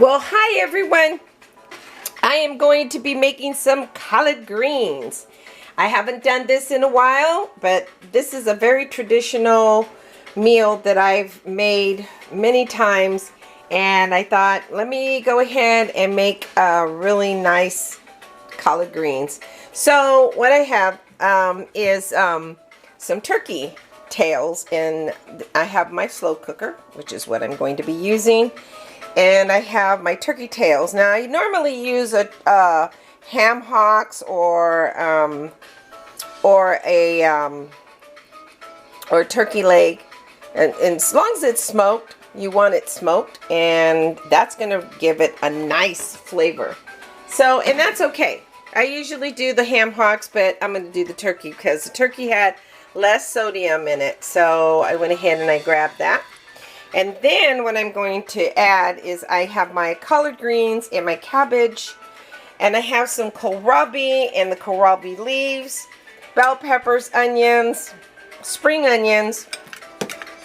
Well, hi everyone. I am going to be making some collard greens. I haven't done this in a while, but this is a very traditional meal that I've made many times, and I thought, let me go ahead and make really nice collard greens. So what I have is some turkey tails, and I have my slow cooker, which is what I'm going to be using. And I have my turkey tails. Now I normally use a ham hocks or turkey leg, and as long as it's smoked, you want it smoked, and that's gonna give it a nice flavor. So, and that's okay. I usually do the ham hocks, but I'm gonna do the turkey because the turkey had less sodium in it. So I went ahead and I grabbed that. And then what I'm going to add is I have my collard greens and my cabbage, and I have some kohlrabi and the kohlrabi leaves, bell peppers, onions, spring onions,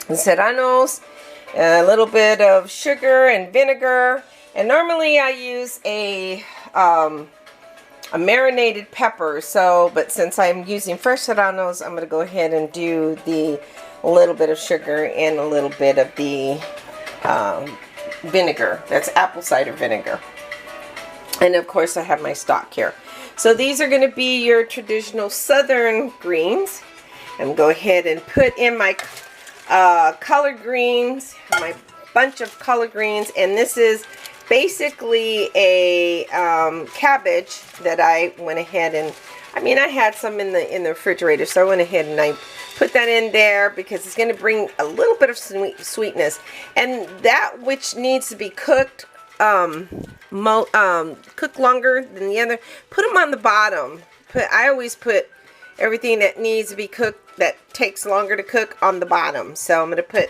and serranos, a little bit of sugar and vinegar. And normally I use a marinated pepper, but since I'm using fresh serranos, I'm going to go ahead and do the little bit of sugar and a little bit of the vinegar. That's apple cider vinegar. And of course I have my stock here. So these are going to be your traditional southern greens. I'm going to go ahead and put in my collard greens, my bunch of collard greens, and this is basically a cabbage that I went ahead and, I had some in the refrigerator, so I went ahead and I put that in there because it's going to bring a little bit of sweetness. And that which needs to be cooked, cook longer than the other, put them on the bottom. I always put everything that needs to be cooked, that takes longer to cook, on the bottom. So I'm going to put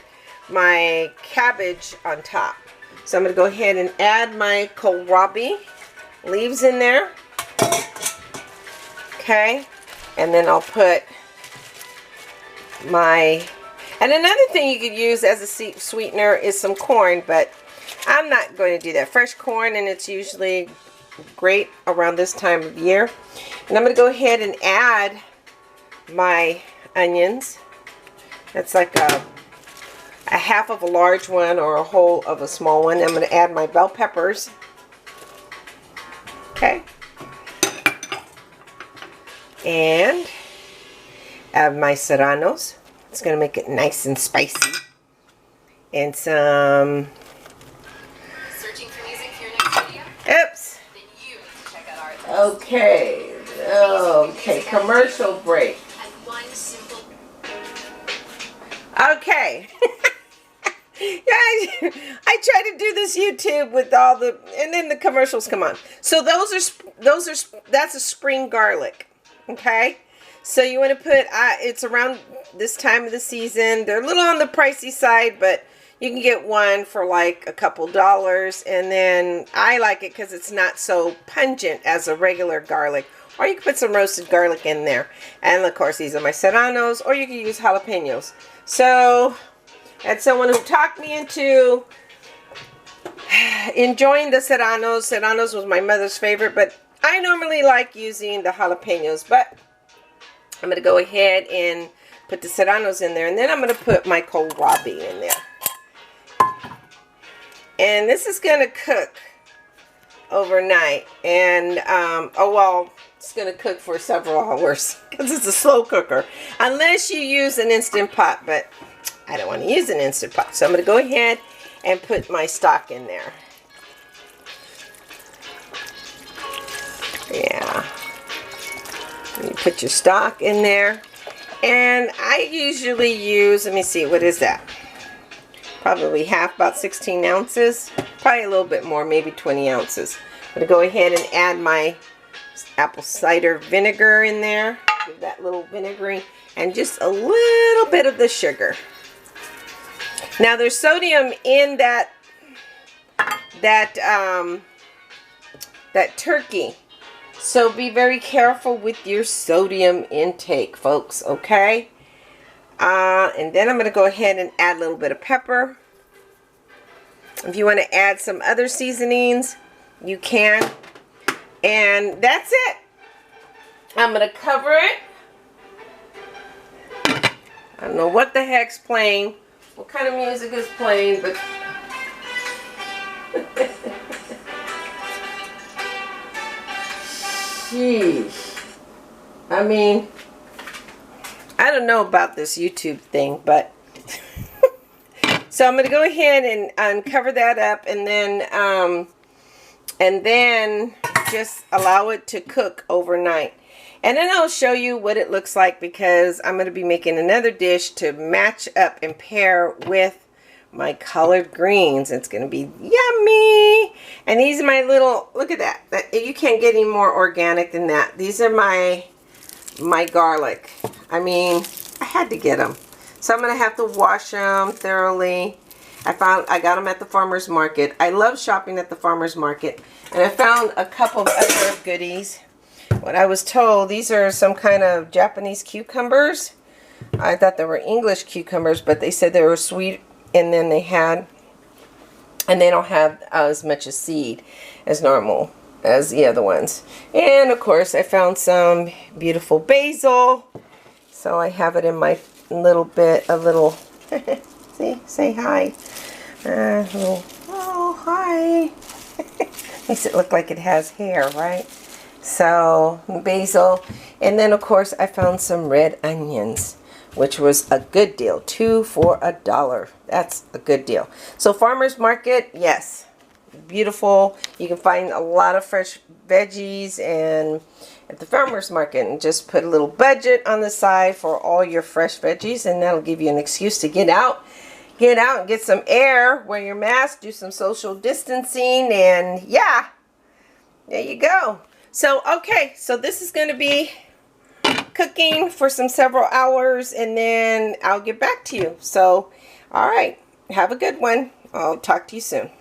my cabbage on top. So I'm going to go ahead and add my kohlrabi leaves in there. Okay, and then I'll put and another thing you could use as a sweetener is some corn, but I'm not going to do that. Fresh corn, and it's usually great around this time of year. And I'm going to go ahead and add my onions. That's like a half of a large one or a whole of a small one. I'm going to add my bell peppers. Okay. And add my serranos. It's going to make it nice and spicy. And some... Searching for music for your next video? Oops. Then you need to check out our... Okay. Okay. Commercial break. Okay. Yeah, I try to do this YouTube with all the, and then the commercials come on. So that's a spring garlic. Okay, so you want to put, it's around this time of the season. They're a little on the pricey side, but you can get one for like a couple dollars. And then I like it because it's not so pungent as a regular garlic. Or you can put some roasted garlic in there. And of course, these are my serranos, or you can use jalapenos. So that's someone who talked me into enjoying the serranos. Serranos was my mother's favorite, but I normally like using the jalapenos. But I'm going to go ahead and put the serranos in there, and then I'm going to put my kohlrabi in there. And this is going to cook overnight. And, it's going to cook for several hours because it's a slow cooker. Unless you use an Instant Pot, but I don't want to use an Instant Pot. So I'm going to go ahead and put my stock in there. Yeah. You put your stock in there. And I usually use, let me see, what is that? Probably half, about 16 ounces. Probably a little bit more, maybe 20 ounces. I'm going to go ahead and add my apple cider vinegar in there. Give that little vinegary. And just a little bit of the sugar. Now there's sodium in that turkey. So be very careful with your sodium intake, folks, okay? And then I'm going to go ahead and add a little bit of pepper. If you want to add some other seasonings, you can. And that's it. I'm going to cover it. I don't know what the heck's playing, what kind of music is playing, but sheesh. I mean, I don't know about this YouTube thing, but so I'm going to go ahead and cover that up, and then just allow it to cook overnight. And then I'll show you what it looks like, because I'm going to be making another dish to match up and pair with my collard greens. It's going to be yummy. And these are my little, look at that. You can't get any more organic than that. These are my garlic. I mean, I had to get them. So I'm going to have to wash them thoroughly. I got them at the farmer's market. I love shopping at the farmer's market. And I found a couple of other goodies. What I was told, these are some kind of Japanese cucumbers. I thought they were English cucumbers, but they said they were sweet, and then they don't have as much a seed as normal as the other ones. And of course, I found some beautiful basil. So I have it in my little see, say hi. Oh, hi. Makes it look like it has hair, right? So, basil. And then, of course, I found some red onions, which was a good deal. 2 for $1. That's a good deal. So, farmer's market, yes. Beautiful. You can find a lot of fresh veggies and at the farmer's market, and just put a little budget on the side for all your fresh veggies, and that'll give you an excuse to get out and get some air, wear your mask, do some social distancing, and yeah, there you go. So, okay, so this is going to be cooking for several hours, and then I'll get back to you. So, all right, have a good one. I'll talk to you soon.